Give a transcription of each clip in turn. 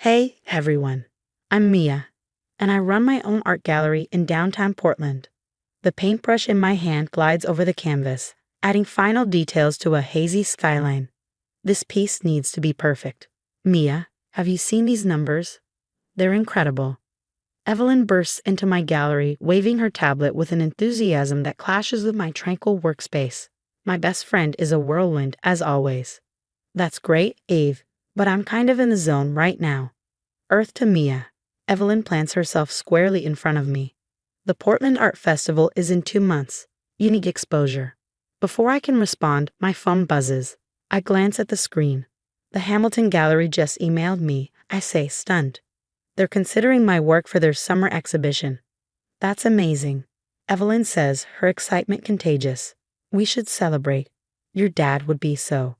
Hey, everyone. I'm Mia, and I run my own art gallery in downtown Portland. The paintbrush in my hand glides over the canvas, adding final details to a hazy skyline. This piece needs to be perfect. Mia, have you seen these numbers? They're incredible. Evelyn bursts into my gallery, waving her tablet with an enthusiasm that clashes with my tranquil workspace. My best friend is a whirlwind, as always. That's great, Eve, but I'm kind of in the zone right now. Earth to Mia. Evelyn plants herself squarely in front of me. The Portland Art Festival is in 2 months. Unique exposure. Before I can respond, my phone buzzes. I glance at the screen. The Hamilton Gallery just emailed me, I say, stunned. They're considering my work for their summer exhibition. That's amazing. Evelyn says, her excitement contagious. We should celebrate. Your dad would be so.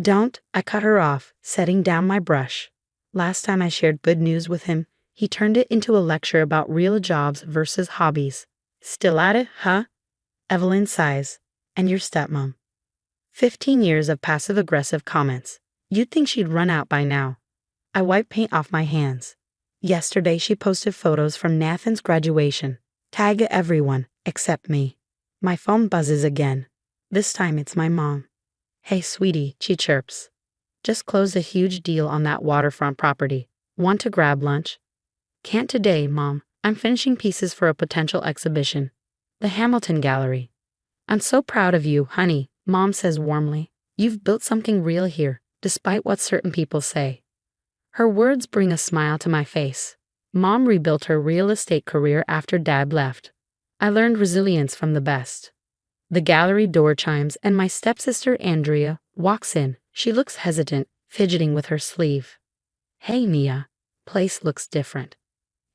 Don't, I cut her off, setting down my brush. Last time I shared good news with him, he turned it into a lecture about real jobs versus hobbies. Still at it, huh? Evelyn sighs. And your stepmom. 15 years of passive-aggressive comments. You'd think she'd run out by now. I wipe paint off my hands. Yesterday she posted photos from Nathan's graduation. Tag everyone, except me. My phone buzzes again. This time it's my mom. Hey, sweetie, she chirps. Just closed a huge deal on that waterfront property. Want to grab lunch? Can't today, Mom. I'm finishing pieces for a potential exhibition. The Hamilton Gallery. I'm so proud of you, honey, Mom says warmly. You've built something real here, despite what certain people say. Her words bring a smile to my face. Mom rebuilt her real estate career after Dad left. I learned resilience from the best. The gallery door chimes and my stepsister Andrea walks in. She looks hesitant, fidgeting with her sleeve. Hey, Mia. Place looks different.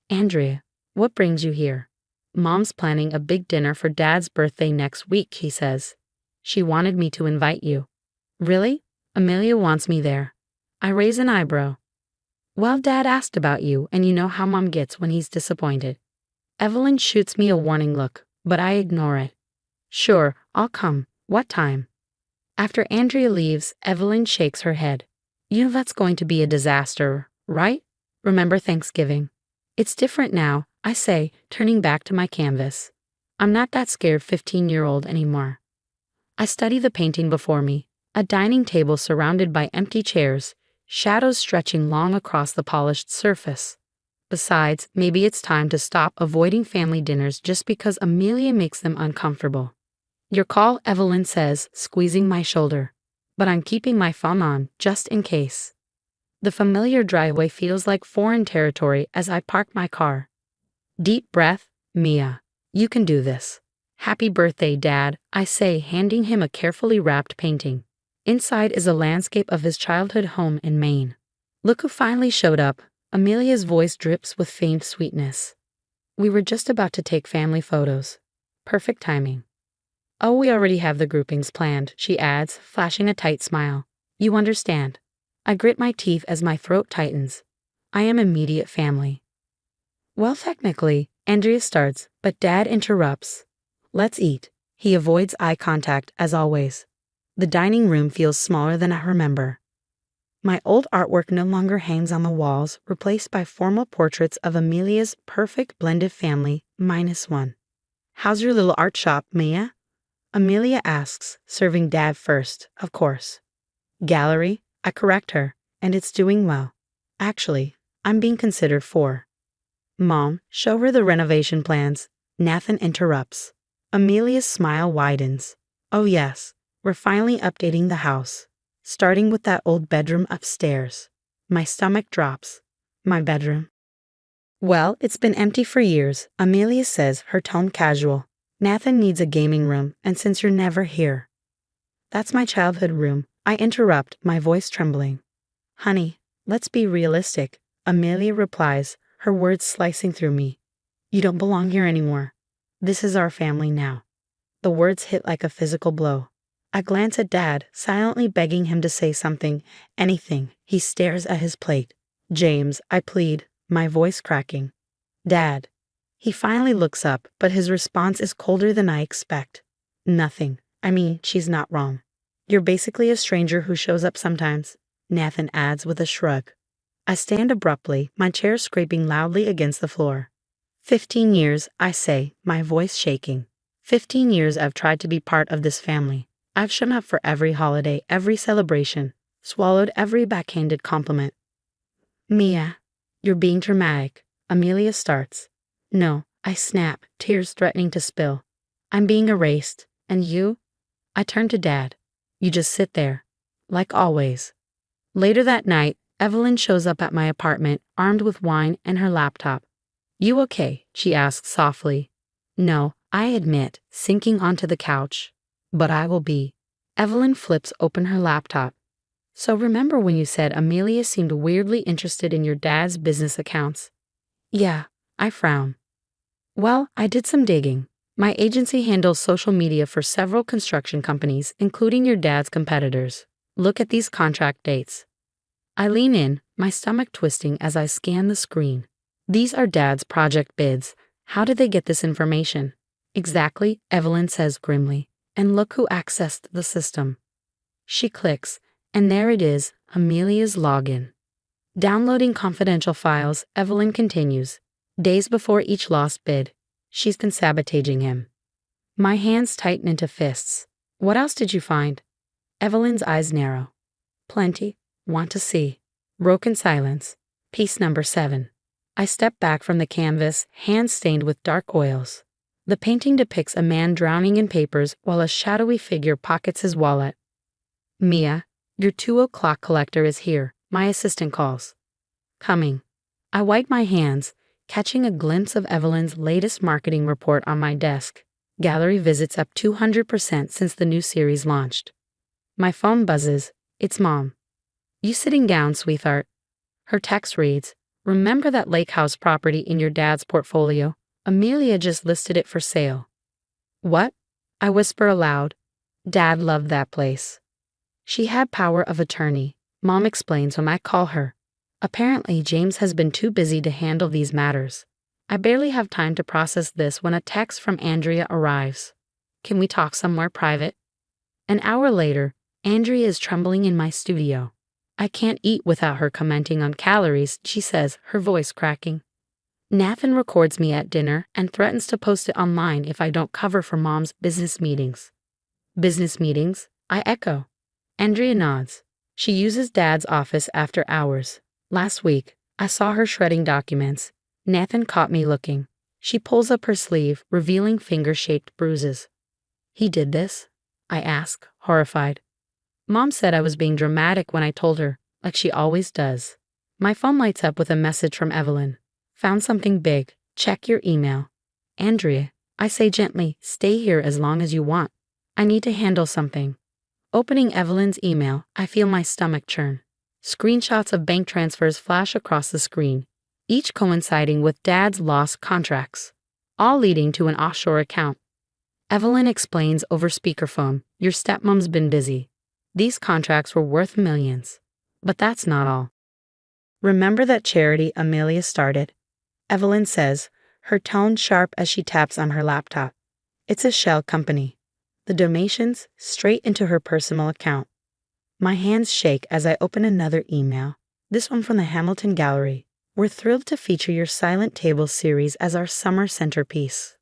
Andrea, what brings you here? Mom's planning a big dinner for Dad's birthday next week, he says. She wanted me to invite you. Really? Amelia wants me there. I raise an eyebrow. Well, Dad asked about you, and you know how Mom gets when he's disappointed. Evelyn shoots me a warning look, but I ignore it. Sure, I'll come. What time? After Andrea leaves, Evelyn shakes her head. You know that's going to be a disaster, right? Remember Thanksgiving? It's different now, I say, turning back to my canvas. I'm not that scared 15-year-old anymore. I study the painting before me, a dining table surrounded by empty chairs, shadows stretching long across the polished surface. Besides, maybe it's time to stop avoiding family dinners just because Amelia makes them uncomfortable. Your call, Evelyn says, squeezing my shoulder. But I'm keeping my phone on, just in case. The familiar driveway feels like foreign territory as I park my car. Deep breath, Mia. You can do this. Happy birthday, Dad, I say, handing him a carefully wrapped painting. Inside is a landscape of his childhood home in Maine. Look who finally showed up. Amelia's voice drips with faint sweetness. We were just about to take family photos. Perfect timing. Oh, we already have the groupings planned, she adds, flashing a tight smile. You understand. I grit my teeth as my throat tightens. I am immediate family. Well, technically, Andrea starts, but Dad interrupts. Let's eat. He avoids eye contact, as always. The dining room feels smaller than I remember. My old artwork no longer hangs on the walls, replaced by formal portraits of Amelia's perfect blended family, -1. How's your little art shop, Mia? Amelia asks, serving Dad first, of course. Gallery, I correct her, and it's doing well. Actually, I'm being considered for. Mom, show her the renovation plans. Nathan interrupts. Amelia's smile widens. Oh yes, we're finally updating the house. Starting with that old bedroom upstairs. My stomach drops. My bedroom. Well, it's been empty for years, Amelia says, her tone casual. Nathan needs a gaming room, and since you're never here. That's my childhood room, I interrupt, my voice trembling. Honey, let's be realistic, Amelia replies, her words slicing through me. You don't belong here anymore. This is our family now. The words hit like a physical blow. I glance at Dad, silently begging him to say something, anything. He stares at his plate. James, I plead, my voice cracking. Dad. He finally looks up, but his response is colder than I expect. Nothing. I mean, she's not wrong. You're basically a stranger who shows up sometimes, Nathan adds with a shrug. I stand abruptly, my chair scraping loudly against the floor. 15 years, I say, my voice shaking. 15 years I've tried to be part of this family. I've shown up for every holiday, every celebration, swallowed every backhanded compliment. Mia, you're being dramatic, Amelia starts. No, I snap, tears threatening to spill. I'm being erased, and you? I turn to Dad. You just sit there. Like always. Later that night, Evelyn shows up at my apartment, armed with wine and her laptop. You okay? She asks softly. No, I admit, sinking onto the couch. But I will be. Evelyn flips open her laptop. So remember when you said Amelia seemed weirdly interested in your dad's business accounts? Yeah, I frown. Well, I did some digging. My agency handles social media for several construction companies, including your dad's competitors. Look at these contract dates. I lean in, my stomach twisting as I scan the screen. These are Dad's project bids. How did they get this information? Exactly, Evelyn says grimly. And look who accessed the system. She clicks, and there it is, Amelia's login. Downloading confidential files, Evelyn continues. Days before each lost bid, she's been sabotaging him. My hands tighten into fists. What else did you find? Evelyn's eyes narrow. Plenty. Want to see. Broken silence. Piece number 7. I step back from the canvas, hands stained with dark oils. The painting depicts a man drowning in papers while a shadowy figure pockets his wallet. Mia, your 2 o'clock collector is here, my assistant calls. Coming. I wipe my hands, catching a glimpse of Evelyn's latest marketing report on my desk. Gallery visits up 200% since the new series launched. My phone buzzes. It's Mom. You sitting down, sweetheart? Her text reads, remember that lake house property in your dad's portfolio? Amelia just listed it for sale. What? I whisper aloud. Dad loved that place. She had power of attorney, Mom explains when I call her. Apparently, James has been too busy to handle these matters. I barely have time to process this when a text from Andrea arrives. Can we talk somewhere private? An hour later, Andrea is trembling in my studio. I can't eat without her commenting on calories, she says, her voice cracking. Nathan records me at dinner and threatens to post it online if I don't cover for Mom's business meetings. Business meetings? I echo. Andrea nods. She uses Dad's office after hours. Last week, I saw her shredding documents. Nathan caught me looking. She pulls up her sleeve, revealing finger-shaped bruises. He did this? I ask, horrified. Mom said I was being dramatic when I told her, like she always does. My phone lights up with a message from Evelyn. Found something big. Check your email. Andrea, I say gently, stay here as long as you want. I need to handle something. Opening Evelyn's email, I feel my stomach churn. Screenshots of bank transfers flash across the screen, each coinciding with Dad's lost contracts, all leading to an offshore account. Evelyn explains over speakerphone, your stepmom's been busy. These contracts were worth millions. But that's not all. Remember that charity Amelia started? Evelyn says, her tone sharp as she taps on her laptop. It's a shell company. The donations straight into her personal account. My hands shake as I open another email, this one from the Hamilton Gallery. We're thrilled to feature your Silent Table series as our summer centerpiece.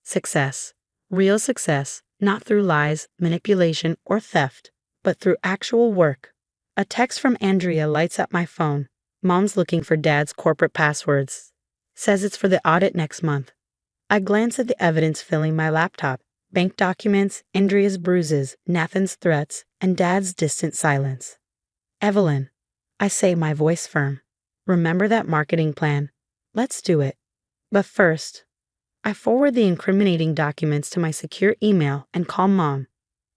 Success. Real success, not through lies, manipulation, or theft, but through actual work. A text from Andrea lights up my phone. Mom's looking for Dad's corporate passwords. Says it's for the audit next month. I glance at the evidence filling my laptop. Bank documents, Andrea's bruises, Nathan's threats, and Dad's distant silence. Evelyn, I say, my voice firm. Remember that marketing plan. Let's do it. But first, I forward the incriminating documents to my secure email and call Mom.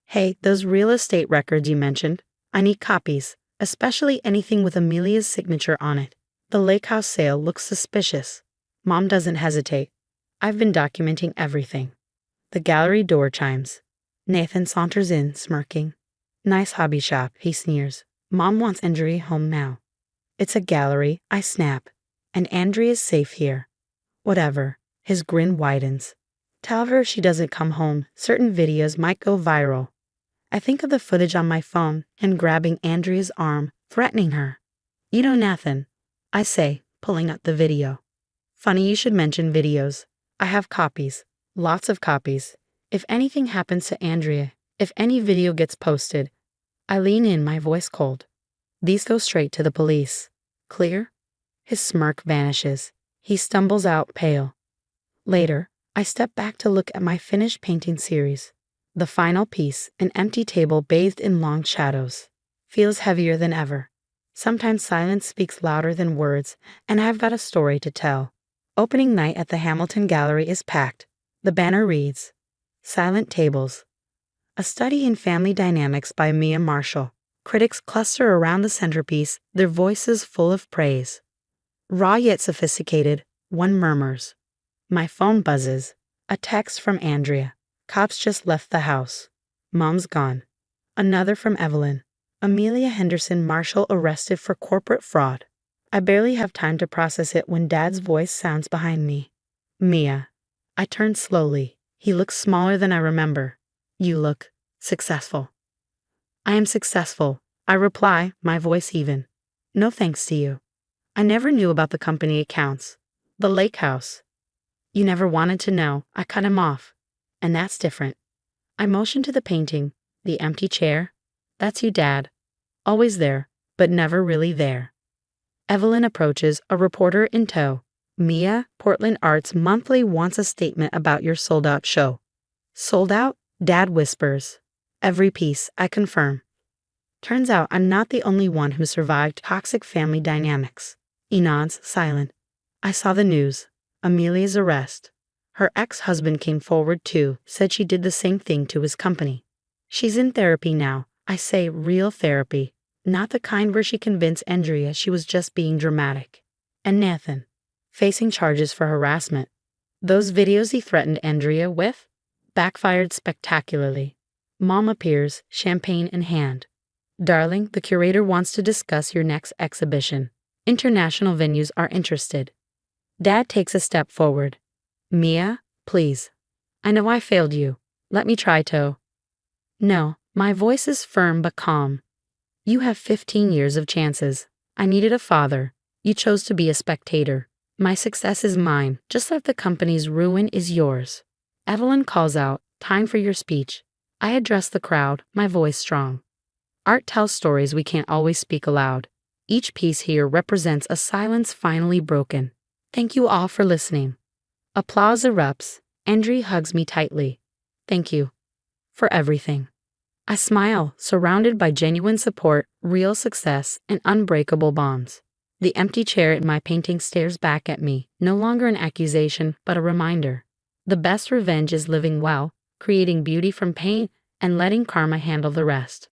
Hey, those real estate records you mentioned, I need copies, especially anything with Amelia's signature on it. The lake house sale looks suspicious. Mom doesn't hesitate. I've been documenting everything. The gallery door chimes. Nathan saunters in, smirking. Nice hobby shop, he sneers. Mom wants Andrea home now. It's a gallery, I snap. And Andrea's safe here. Whatever. His grin widens. Tell her if she doesn't come home, certain videos might go viral. I think of the footage on my phone and grabbing Andrea's arm, threatening her. You know Nathan, I say, pulling up the video. Funny you should mention videos. I have copies. Lots of copies. If anything happens to Andrea, if any video gets posted, I lean in, my voice cold. These go straight to the police. Clear? His smirk vanishes. He stumbles out, pale. Later, I step back to look at my finished painting series. The final piece, an empty table bathed in long shadows, feels heavier than ever. Sometimes silence speaks louder than words, and I've got a story to tell. Opening night at the Hamilton Gallery is packed. The banner reads, Silent Tables. A study in family dynamics by Mia Marshall. Critics cluster around the centerpiece, their voices full of praise. Raw yet sophisticated, one murmurs. My phone buzzes. A text from Andrea. Cops just left the house. Mom's gone. Another from Evelyn. Amelia Henderson Marshall arrested for corporate fraud. I barely have time to process it when Dad's voice sounds behind me. Mia. I turn slowly. He looks smaller than I remember. You look successful. I am successful, I reply, my voice even. No thanks to you. I never knew about the company accounts. The lake house. You never wanted to know. I cut him off. And that's different. I motion to the painting, the empty chair. That's you, Dad. Always there, but never really there. Evelyn approaches, a reporter in tow. Mia, Portland Arts Monthly wants a statement about your sold-out show. Sold out? Dad whispers. Every piece, I confirm. Turns out I'm not the only one who survived toxic family dynamics. He nods, silent. I saw the news. Amelia's arrest. Her ex-husband came forward too, said she did the same thing to his company. She's in therapy now. I say real therapy. Not the kind where she convinced Andrea she was just being dramatic. And Nathan, facing charges for harassment. Those videos he threatened Andrea with backfired spectacularly. Mom appears, champagne in hand. Darling, the curator wants to discuss your next exhibition. International venues are interested. Dad takes a step forward. Mia, please. I know I failed you. Let me try to. No, my voice is firm but calm. You have 15 years of chances. I needed a father. You chose to be a spectator. My success is mine, just like the company's ruin is yours. Evelyn calls out, time for your speech. I address the crowd, my voice strong. Art tells stories we can't always speak aloud. Each piece here represents a silence finally broken. Thank you all for listening. Applause erupts. Andrea hugs me tightly. Thank you. For everything. I smile, surrounded by genuine support, real success, and unbreakable bonds. The empty chair in my painting stares back at me, no longer an accusation, but a reminder. The best revenge is living well, creating beauty from pain, and letting karma handle the rest.